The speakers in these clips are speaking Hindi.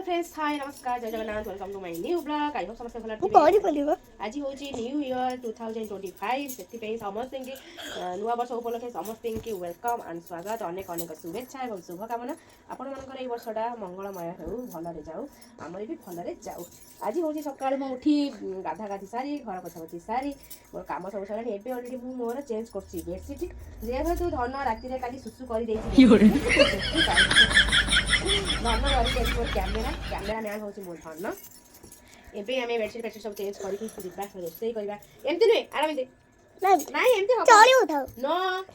फ्रेंड्स हाय नमस्कार जय Jagannath welcome to my new blog I hope समस्त भल थे आज हूँ न्यू ईयर 2025 से समस्त नुआ वर्ष उपलक्षे समस्त वेलकम एंड स्वागत अनेक अनेक शुभेच्छा और शुभकामना आपण मानकर वर्षटा मंगलमय हो भलरे जाऊ आमर भी भलरे जाऊ आज हूँ सकाल मुझे उठी गाधा गाधी सारी घर पोछापोछि सारी मोर कम सब सारे एवं अलरेडी मुझे मोर चेंज कर बेडसीट जेहेतु धन राति काली सुसु कर धन धरिक मोर कैमेरा मैन हूँ मोर धन एवं आम बेडसीट बेडसीट सब चेंज करके रोसे करवा एमती नुहे आराम ना एमती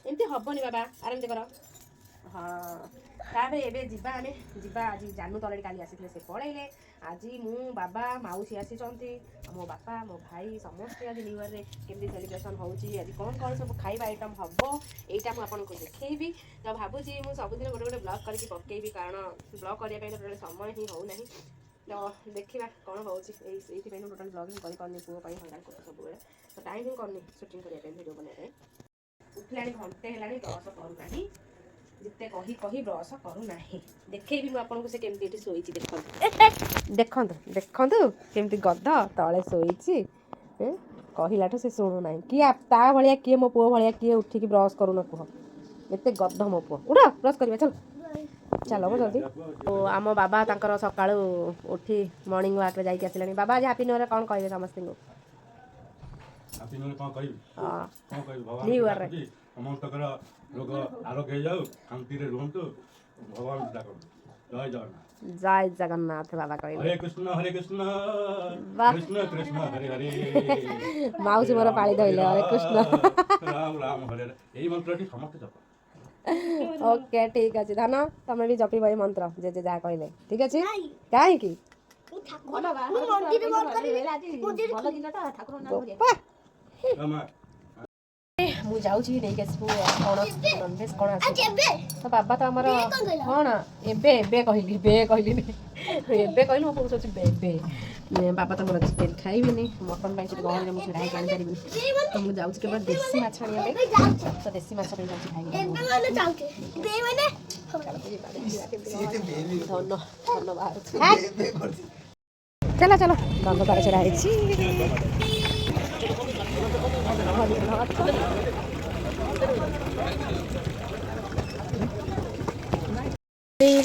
एमती हेनी बाबा आराम कर हाँ तापर एबे जीवा आमे जीवा आज जानू तले काली आसी से पढ़े आज मु बाबा माउसी आसी मो बापा मो भाई समस्त आज न्यू ईयर केमती सेलिब्रेशन होची आज कौन कौन सब खाइबा आइटम हम यहीटा मुझे देखी तो भावुची मुझे सबुदिन गोटे गोटे ब्लॉग करके पकेबी कारण ब्लॉग करने टोटाल समय ही होना तो देखा कौन हो टोटाल ब्लॉगिंग करनी पुओ हईराण कर सब तो टाइम ही करनी सुटिंग करने भिडियो बनाए उठला घंटे है 10 करूना जिते कही कही ब्रश करूना देखी मुझे से केमती शोई देखु देखु केमती गध तले शोई कहला से शुणुना किए ता भाया किए मो पुओ भाया किए उठिकी ब्रश करूना कह एत गध मो पुओ उड़ा ब्रश करवा चल चलो मो जल्दी तो आम बाबा तर सका उठी मॉर्निंग वाक रे जाके आसिलानी बाबा आज हैप्पी न्यू ईयर कौन कहे समस्त न्यू ईयर लोग आरोग्य जाऊ शांति रे रहंतु भगवान पूजा करू जय जगन्नाथ बाबा कहले हरे कृष्ण कृष्ण कृष्ण हरे हरे माउसी मोर पाळी दइले हरे कृष्ण राम राम हरे एई मंत्रटी समस्त जप ओके ठीक अछि धन तमे भी जपी भाई मंत्र जे जे जा कहले ठीक अछि काहे की भलो बा मंदिर बोल करी भलो दिनटा ठाकुर नाम हो मु जाऊँगी नहीं आसबू कौन ननभेज कौन आस तो बाबा तो आमर कौन एबे कहली एबे कहली मो सोच बाबा तो मोर चिकेन खाइबेनी मटन पाई गहन मुझे छाई जानी तो मुझे जाऊँ केवल देसी माछ तो देसी माछ चलो चलो धन तार छड़ा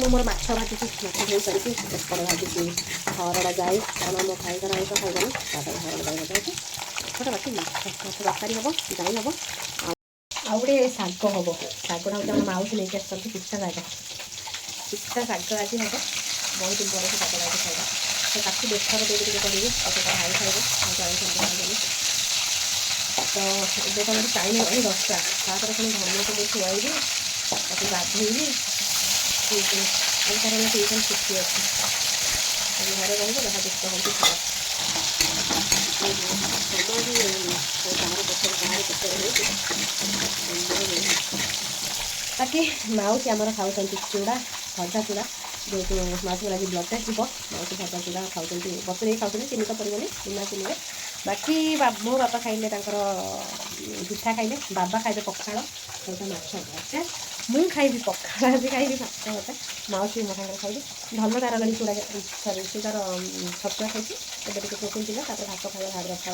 मोर माछ भाजी माछ करके भाजी हरड़ा जाए कारण मो भाई कर आइस खाइबा हरड़ा जाए छोटा बाकी माछ तरकारी हम जाई हम आउे शाग हम शागटा हूँ माउस लेके आसती पिता शाग आज हम बहुत दिन पर शाग आज खाइबा तो ताकि बेसर देके करी भाई खाइबे खाइबे तो ये तो टाइम है 10टा तापर पुणी धन को खुआईबी ताकि गाधेबी कारण ट्यूशन छुट्टी अच्छी घरे रही जहाँ दुष्ट होती बाकी माउसी आमर खाऊँ चूड़ा भजा चूड़ा जेहतु माउसी आज ब्लड टेस्ट जीव माउसी भजा चूड़ा खाऊँ बस नहीं खाऊँ चिनी तो पड़े बिना चिनी बाकी मो बापा खाइले पिठा खाइले बाबा खाइले पखाड़ सहित माछ भजा मु खाइबी पखाड़ आज खाइबी माछ भजा माउसी मो सागर खाइबी धन तार गली चूड़ा सरी से तार छतुआ खाई एबे प्रोटीन थिला भात खाइबा भात रखा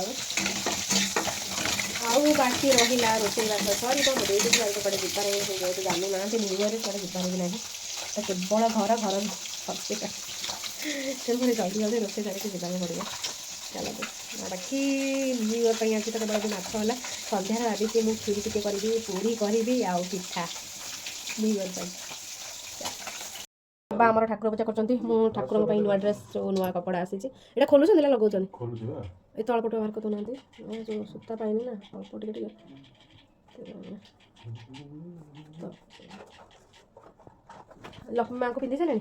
आउ बाकी रहा रोषे बास सर मुझे कड़े जीवार जेहतु जानू ना न्यू ईयर कड़े जीवार भी ना तो केवल घर सस्तिका से जल्दी जल्दी रोषे करके जीवाक पड़ो चलो बाकी न्यू ईयर पर आज तो केवल जो माछ है सन्धार भावी मुझे खीरी टी करी पूरी करी आउ पिठा न्यू ईयर पर बाबा आम ठाकुर पूजा कर ठाकुर नुआ ड्रेस जो नुआ कपड़ा आसी ये खोलुच लगौन ये तलपट बाहर कर दौना जो सूता पाइनि ना अल्प टे लक्ष्मी माँ को पिंधि सारे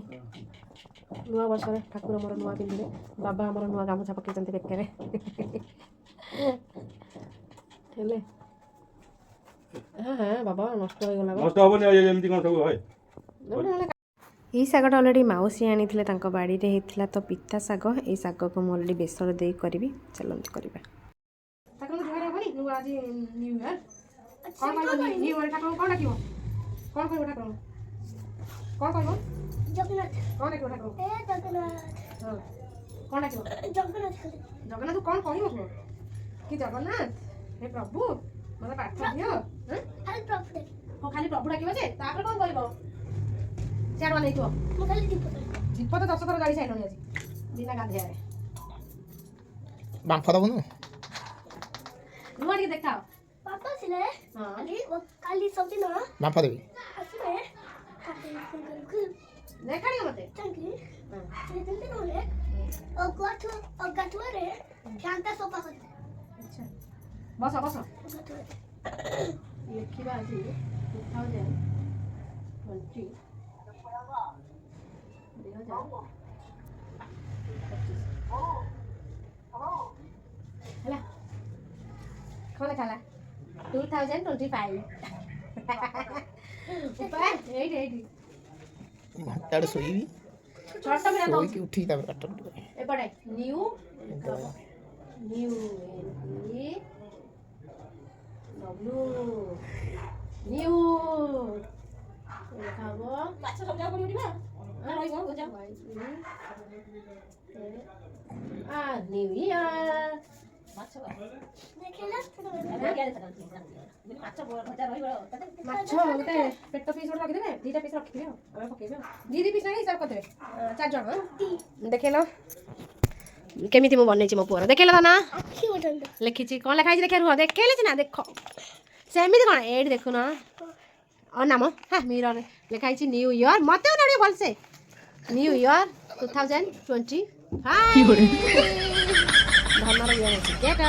नुआ वर्ष ठाकुर मोर नुआ पिंधे बाबा आमर नुआ गामुछा पकड़ बेकार हाँ हाँ बाबा नष्ट हो गला यही शागटा अलरेडी माउसी आनी बाड़ी रे होता तो पिता शाग ये शाग को मुझे अलरेडी बेसर दे करी चलते करवा कौन ଜଗନ୍ନାଥ କଣ ଡାକିବ ଠାକୁର ଏ ଜଗନ୍ନାଥ ହଁ କଣ ଡାକିବ ଜଗନ୍ନାଥ ଜଗନ୍ନାଥ କଣ କହିବ କୁହ କି ଜଗନ୍ନାଥ ହେ ପ୍ରଭୁ ମୋତେ ପାଠ ଦିଅ ଖାଲି ପ୍ରଭୁ ଡାକି ହଁ ଖାଲି ପ୍ରଭୁ ଡାକିବ ଯେ ତାପରେ କଣ କରିବ ସିଆଡ଼ୁ ନେଇଥିବ ମୁଁ ଖାଲି ଦୀପ ଦୀପ ତ 10 ଥର ଗାଳି ସାଇଲଣି ଆଜି ବିନା ଗାଧେଇବାରେ ବାମ୍ଫ ଦବୁନୁ ରୁହ ଟିକେ ଦେଖାଅ ବାପା ଆସିଲେ ହଁ କାଲି ସବୁଦିନ ବାମ୍ଫ ଦେବି ଆସିଲେ ଦେଖାଣି ମତେ ଚାଙ୍ଗି ସେଦିନ ନହେଲେ ଅଗାଧୁଆରେ ଫ୍ୟାନ୍ଟା ସଫା କରିଦେ ଆଚ୍ଛା ବସ ବସ ଲେଖିବା ଆଜି 2020 ହେଲା କଣ ଲେଖା ହେଲା 2025 ଏଇଠି ଏଇଠି ଘଣ୍ଟାଟେ ଶୋଇବି ଛୋଟ ପିଲା ଶୋଇକି ଉଠିକି ତାପରେ ପାଠ ପଢ଼ିବି ଏପଟେ ନ୍ୟୁ ନ୍ୟୁ ଡବ୍ଲୁ ନ୍ୟୁ ଲେଖା ହବ ମାଛ ସବୁ ଯାକ ପଡ଼ିବ ରହିବ ବୁଝା ନ୍ୟୁ ଇୟର ମାଛ ଗୋଟେ ପେଟ ପିସ୍ ଗୋଟେ ରଖିଦେବେ 2ଟା ପିସ୍ ରଖିଥିବେ ଆଉ ଆମେ ପକେଇବେ ଆଉ 2 ପିସ୍ ନାହିଁ ହିସାବ କରିଦେବେ 4 ଜଣ ଦେଖେଇଲ କେମିତି ମୁଁ ବନେଇଛି ମୋ ପୁଅର ଦେଖେଇଲ ତା ନା ଲେଖିଛି କ'ଣ ଲେଖା ହେଇଛି ଦେଖିଆ ରୁହ ଦେଖେଇଲେ ସିନା ଦେଖ ସେମିତି କ'ଣ ଏଇଠି ଦେଖୁନ ନାମ ହଁ ମିରର ଲେଖା ହେଇଛି ନ୍ୟୁ ଇୟର ମୋତେ ଟିକେ ଭଲସେ ନ୍ୟୁ ଇୟର 2025 ଧନର ଇୟର ଅଛି କେକ୍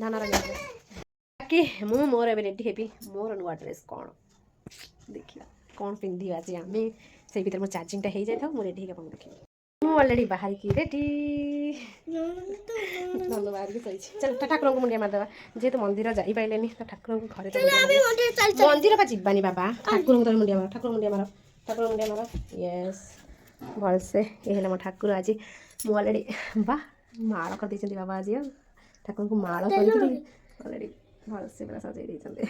ଧନର ବାକି ମୁଁ ମୋର ଏବେ ରେଡ଼ି ହେବି ମୋର ନୂଆ ଡ୍ରେସ୍ କ'ଣ ଦେଖିବା କ'ଣ ପିନ୍ଧିବା ଆଜି ଆମେ ସେଇ ଭିତରେ ମୋ ଚାର୍ଜିଂଟା ହେଇଯାଇଥାଉ ମୁଁ ରେଡ଼ି ହେଇକି ଆପଣଙ୍କୁ ଦେଖିବି ମୁଁ ଅଲରେଡ଼ି ବାହାରିକି ରେଡ଼ି ଭଲ ବାହାରିକି ଶୋଇଛି ଚାଲ ଠାକୁରଙ୍କୁ ମୁଣ୍ଡିଆ ମାରିଦେବା ଯେହେତୁ ମନ୍ଦିର ଯାଇପାରିଲେନି ତ ଠାକୁରଙ୍କୁ ଘରେ ମନ୍ଦିର ବା ଯିବାନି ବାବା ଠାକୁରଙ୍କୁ ତମେ ମୁଣ୍ଡିଆ ମାର ଠାକୁର ମୁଣ୍ଡିଆ ମାର ଠାକୁର ମୁଣ୍ଡିଆ ମାର ୟେସ୍ ଭଲସେ ଏ ହେଲା ମୋ ଠାକୁର ଆଜି ମୁଁ ଅଲରେଡ଼ି ବା ମାଳ କରିଦେଇଛନ୍ତି ବାବା ଆଜି ଆଉ ଠାକୁରଙ୍କୁ ମାଳ କରିକି ଅଲରେଡ଼ି ଭଲସେ ପୁରା ସଜେଇ ଦେଇଛନ୍ତି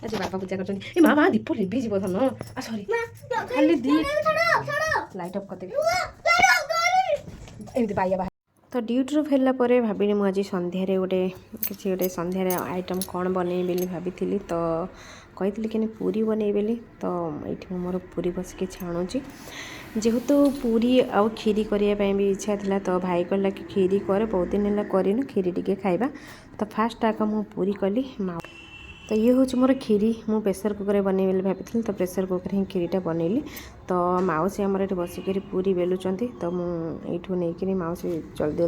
ଆଜି ବାବା ପୂଜା କରୁଛନ୍ତି ଏ ମା ଦୀପ ଲିଭିଯିବ ଧନ ସରି ଖାଲି ଲାଇଟ୍ ଅଫ୍ କରିଦେବି ଏମିତି ବାଇଆ ବାହାର ତ ଡ୍ୟୁଟିରୁ ଫେରିଲା ପରେ ଭାବିଲି ମୁଁ ଆଜି ସନ୍ଧ୍ୟାରେ କିଛି ଗୋଟେ ସନ୍ଧ୍ୟାରେ ଆଇଟମ୍ କ'ଣ ବନେଇବି ବୋଲି ଭାବିଥିଲି ତ କହିଥିଲି କି ପୁରୀ ବନେଇବି ବୋଲି ତ ଏଇଠି ମୁଁ ମୋର ପୁରୀ ବସିକି ଛାଣୁଛି ଯେହେତୁ ପୁରୀ ଆଉ କ୍ଷୀରି କରିବା ପାଇଁ ବି ଇଚ୍ଛା ଥିଲା ତ ଭାଇ କହିଲା କି କ୍ଷୀରି କରେ ବହୁତ ଦିନ ହେଲା କରିନୁ କ୍ଷୀରି ଟିକେ ଖାଇବା ତ ଫାଷ୍ଟ ଆଗ ମୁଁ ପୁରୀ କଲି ତ ଇଏ ହେଉଛି ମୋର କ୍ଷୀରି ମୁଁ ପ୍ରେସର କୁକରରେ ବନେଇବି ବୋଲି ଭାବିଥିଲି ତ ପ୍ରେସର କୁକରରେ ହିଁ କ୍ଷୀରିଟା ବନେଇଲି ତ ମାଉସୀ ଆମର ଏଠି ବସିକରି ପୁରୀ ବେଲୁଛନ୍ତି ତ ମୁଁ ଏଇଠୁ ନେଇକିରି ମାଉସୀ ଜଲ୍ଦି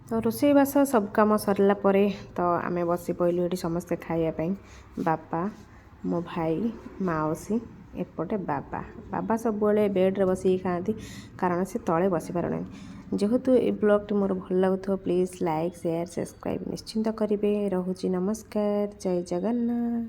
ତ ରୋଷେଇବାସ ସବୁ କାମ ସରିଲା ପରେ ତ ଆମେ ବସି ପଡ଼ିଲୁ ଏଠି ସମସ୍ତେ ଖାଇବା ପାଇଁ ବାପା ମୋ ଭାଇ ମାଉସୀ ଏପଟେ ବାବା ସବୁବେଳେ ବେଡ଼୍ରେ ବସିକି ଖାଆନ୍ତି କାରଣ ସେ ତଳେ ବସିପାରୁନାହିଁ ଯେହେତୁ ଏ ବ୍ଲଗ୍ଟି ମୋର ଭଲ ଲାଗୁଥିବ ପ୍ଲିଜ୍ ଲାଇକ୍ ସେୟାର ସବସ୍କ୍ରାଇବ୍ ନିଶ୍ଚିନ୍ତ କରିବେ ରହୁଛି ନମସ୍କାର ଜୟ ଜଗନ୍ନାଥ।